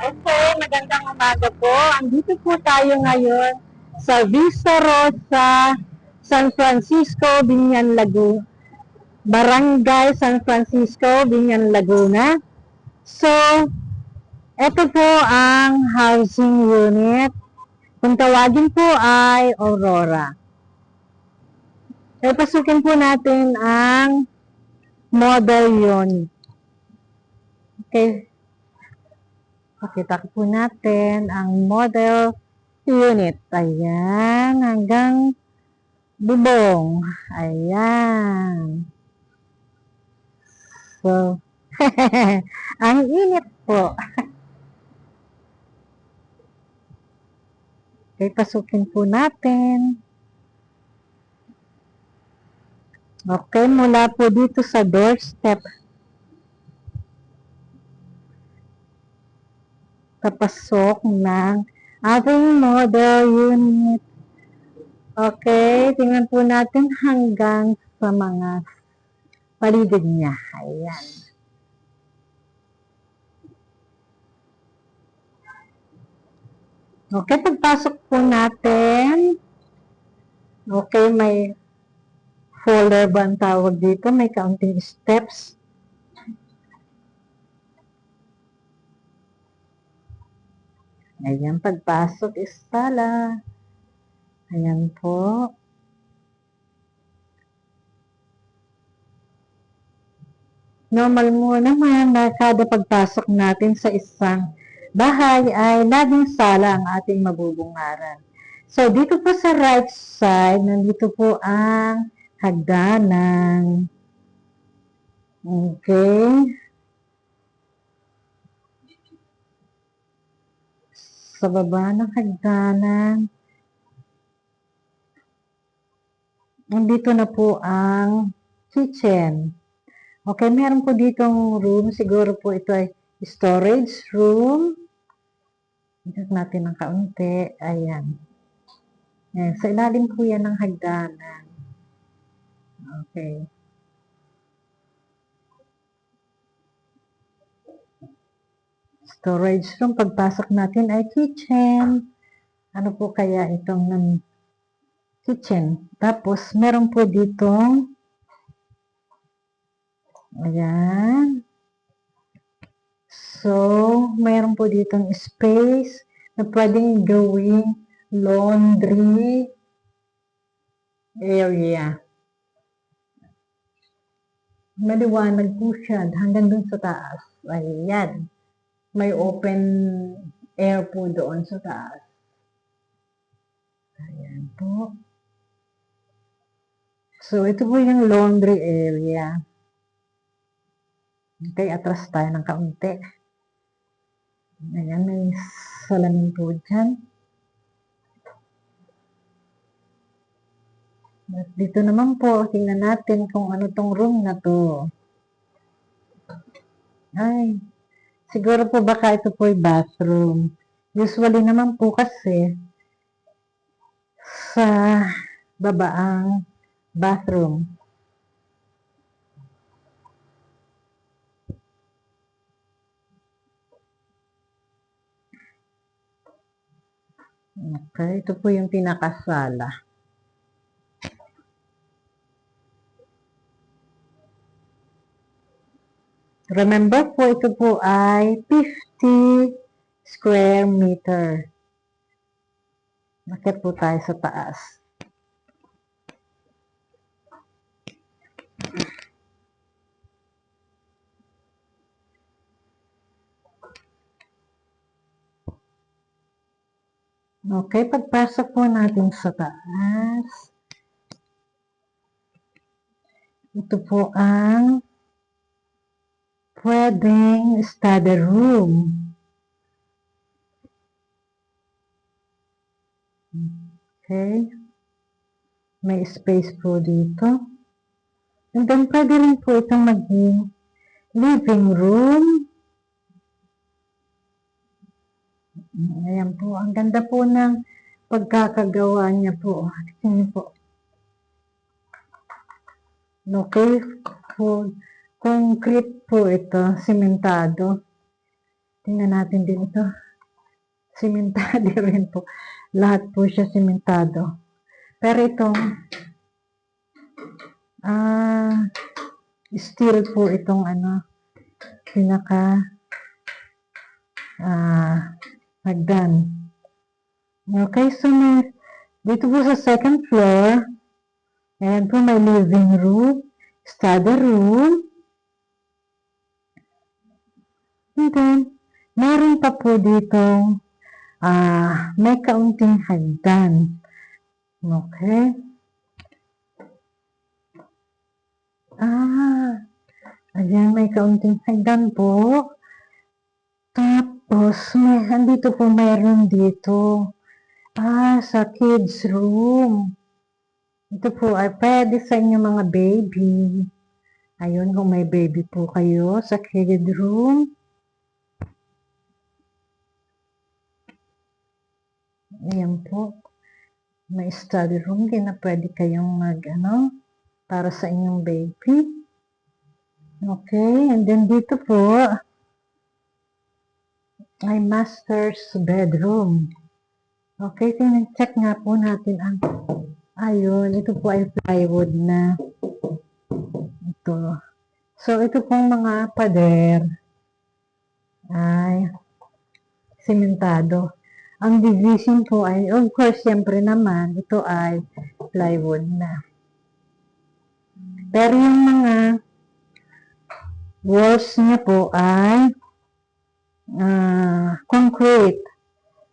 Okay, magandang umaga po. Andito po tayo ngayon sa Vista Rosa, San Francisco, Binyan, Laguna. Barangay San Francisco, Binyan, Laguna. So, ito po ang housing unit. Kung tawagin po ay Aurora. Pasukin po natin ang model unit. Okay. Pakita po natin ang model unit. Ayan, hanggang bubong. Ayan. So, ang init po. Okay, pasukin po natin. Okay, mula po dito sa doorstep. Kapasok ng ating model unit. Okay, tingnan po natin hanggang sa mga paligid niya. Ayan. Okay, pagpasok po natin, okay, may folder ba ang tawag dito? May counting steps. Ayan, pagpasok is sala. Ayan po. Normal mo naman na kada pagpasok natin sa isang bahay ay laging sala ang ating mabubungaran. So, dito po sa right side, nandito po ang hagdanan. Okay. Sa baba ng hagdanan, nandito na po ang kitchen. Okay, meron po ditong room. Siguro po ito ay storage room. Ito natin ng kaunti. Ayan. Ayan. Sa ilalim po yan ng hagdanan. Okay. Storage room. Pagpasok natin ay kitchen. Ano po kaya itong kitchen? Tapos, meron po ditong ayan. So, mayroon po ditong space na pwedeng gawing laundry area. Maliwanag po siya hanggang dun sa taas. Ayan. May open air po doon sa taas. Ayan po. So, ito po yung laundry area. Okay, atras tayo ng kaunti. Ayan, may salamin po dyan. At dito naman po, tingnan natin kung ano tong room na to. Ay, siguro po baka ito po yung bathroom. Usually naman po kasi sa baba ang bathroom. Okay, ito po yung pinakasala. Remember po, ito po ay 50 square meter. Nakit po tayo sa taas. Okay, pagpasok po natin sa taas. Ito po ang pwedeng study room. Okay. May space po dito. And then, pwede rin po itong maging living room. Ayan po. Ang ganda po ng pagkakagawa niya po. Tingnan po. Okay. Concrete po ito. Sementado. Tingnan natin din ito. Simentado rin po. Lahat po siya simentado. Pero itong steel po itong pinaka hagdan. Okay, so dito po sa second floor, ayan po may living room, study room, and then meron pa po dito may kaunting hagdan. Okay. Ayan, may kaunting hagdan po. Tapos, andito po mayroon dito. Sa kids room. Ito po ay pwede sa inyo mga baby. Ayun, kung may baby po kayo sa kid room. Ayan po. May study room din na pwede kayong para sa inyong baby. Okay, and then dito po ay master's bedroom. Okay, check nga po natin ayun, ito po ay plywood na. Ito. So, ito pong mga pader ay simentado. Ang division po ay, of course, siyempre naman, ito ay plywood na. Pero yung mga walls niya po ay concrete.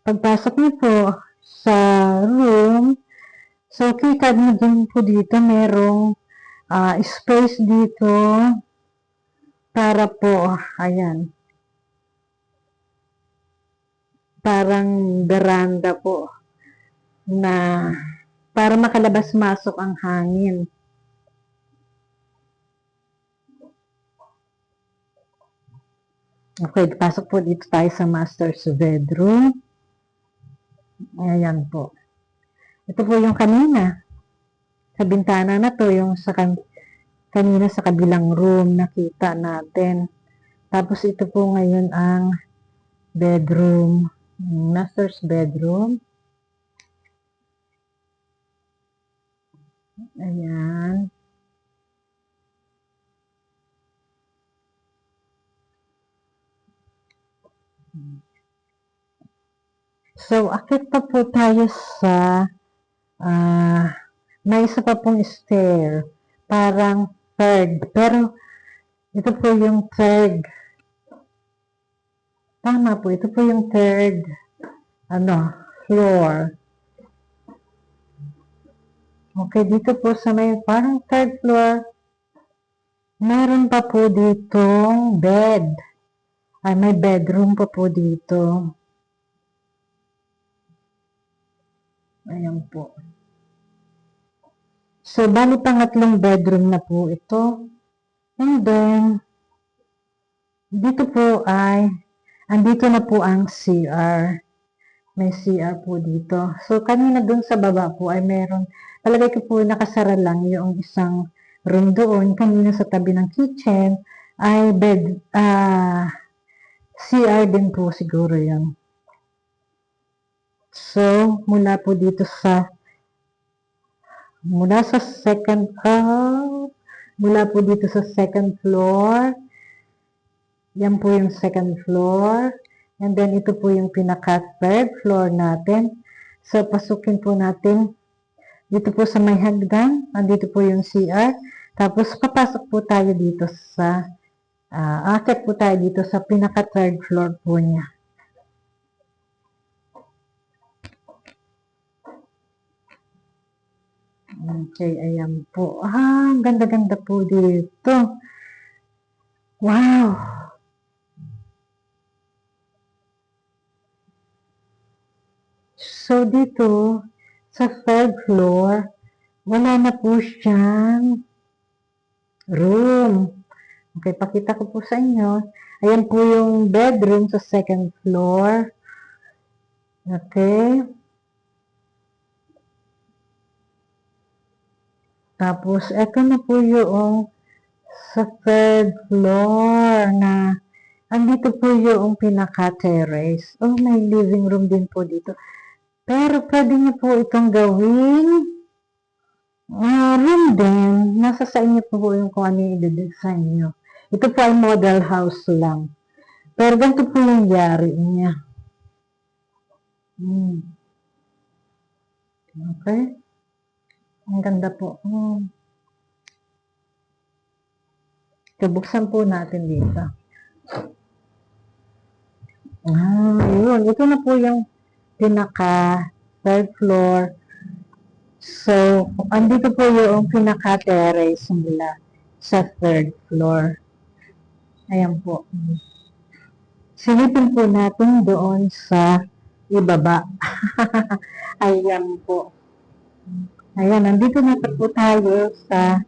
Pagpasok niyo po sa room, so kita niyo din po dito merong space dito para po, ayan, parang veranda po na para makalabas-masok ang hangin. Okay, pasok po dito tayo sa master's bedroom. Ayan po. Ito po yung kanina. Sa bintana na to, yung kanina sa kabilang room nakita natin. Tapos ito po ngayon ang bedroom. Master's bedroom. Ayan. So, akit pa po tayo sa may isa pa pong stair. Parang third. Pero, ito po yung third. Tama po, ito po yung third floor. Okay, dito po sa may parang third floor, meron pa po ditong bed. May bedroom pa po dito. Ayan po. So, bali pangatlong bedroom na po ito. And then, dito po andito na po ang CR. May CR po dito. So, kanina dun sa baba po ay meron, palagay ko po nakasara lang yung isang room doon. Kanina sa tabi ng kitchen ay CR din po siguro yan. So, mula po dito sa second floor, yan po yung second floor, and then ito po yung pinaka third floor natin. So, pasukin po natin dito po sa may hagdan, andito po yung CR, tapos papasok po tayo dito sa akit po tayo dito sa pinaka third floor po niya. Okay, ayan po. Ang ganda-ganda po dito. Wow! So, dito, sa third floor, wala na po siyang room. Okay, pakita ko po sa inyo. Ayan po yung bedroom sa second floor. Okay. Tapos, eto na po yung sa third floor na Andito po yung pinaka-terrace. Oh, may living room din po dito. Pero pwede niyo po itong gawing room din. Nasa sa inyo po yung kung ano yung i-design nyo. Ito po ay model house lang. Pero ganito po yung yari niya. Okay. Ang ganda po. Buksan po natin dito. Yun. Ito na po yung pinaka third floor. So, andito po yung pinaka terrace nila sa third floor. Ayan po. Silipin po natin doon sa ibaba. Ayan po. Ayan, nandito na po tayo sa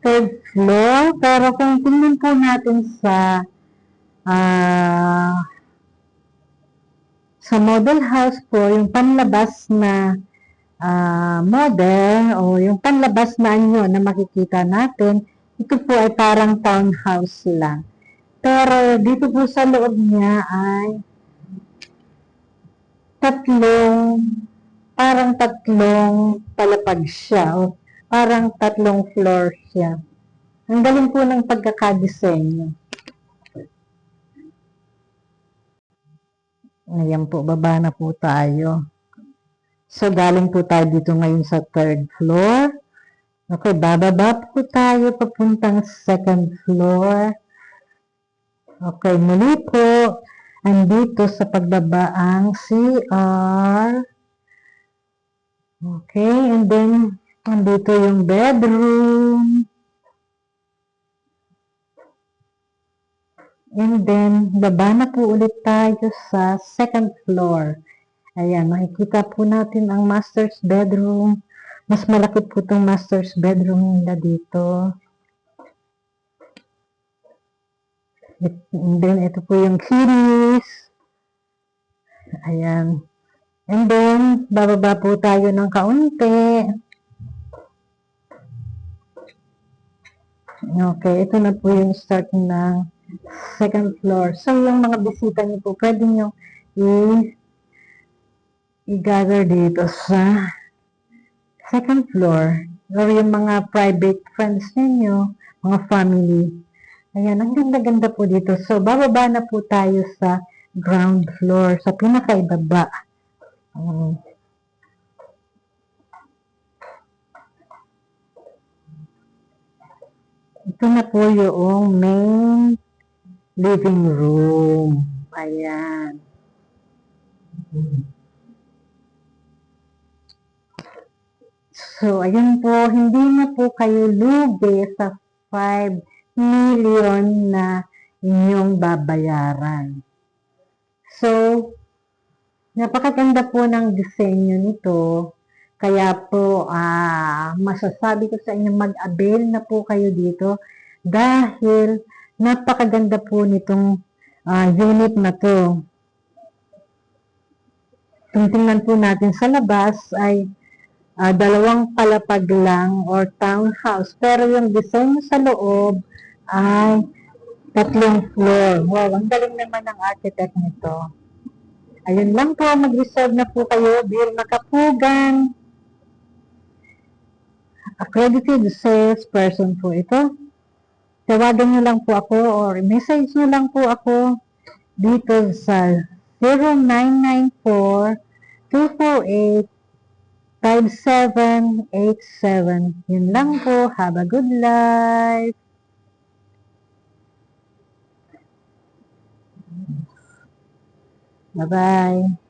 third floor. Pero kung tingnan po natin sa model house po, yung panlabas na model o yung panlabas na anyo na makikita natin, ito po ay parang townhouse lang. Pero dito po sa loob niya ay parang tatlong palapag siya o parang tatlong floor siya. Ang galing po ng pagkakadesenyo. Ayan po, baba na po tayo. So, galing po tayo dito ngayon sa third floor. Okay, bababa po tayo papuntang second floor. Okay, muli po, andito sa pagbaba ang CR. Okay, and then, andito yung bedroom. And then, baba na po ulit tayo sa second floor. Ayan, makikita po natin ang master's bedroom. Mas malaki po itong master's bedroom nila dito. And then, ito po yung kiddies. Ayan. And then, bababa po tayo ng kaunti. Okay, ito na po yung start ng second floor. So, yung mga bisita niyo po, pwede nyo i-gather dito sa second floor. Or yung mga private friends ninyo, mga family. Ayan, ang ganda-ganda po dito. So, bababa na po tayo sa ground floor, sa pinakaibaba. Ito na po yung main living room. Ayan. So, ayan po, hindi na po kayo lugi sa 5 million na inyong babayaran. So, napakaganda po ng disenyo nito. Kaya po, masasabi ko sa inyo, mag-avail na po kayo dito dahil napakaganda po nitong unit na to. Kung tingnan po natin sa labas ay dalawang palapag lang or townhouse. Pero yung design sa loob ay tatlong floor. Wow, ang galing naman ng architect nito. Ayun lang po, mag-reserve na po kayo. Dear Makapugan. Accredited salesperson po ito. Tawagan nyo lang po ako or message nyo lang po ako dito sa 0994-248-5787. Yun lang po. Have a good life. Bye-bye.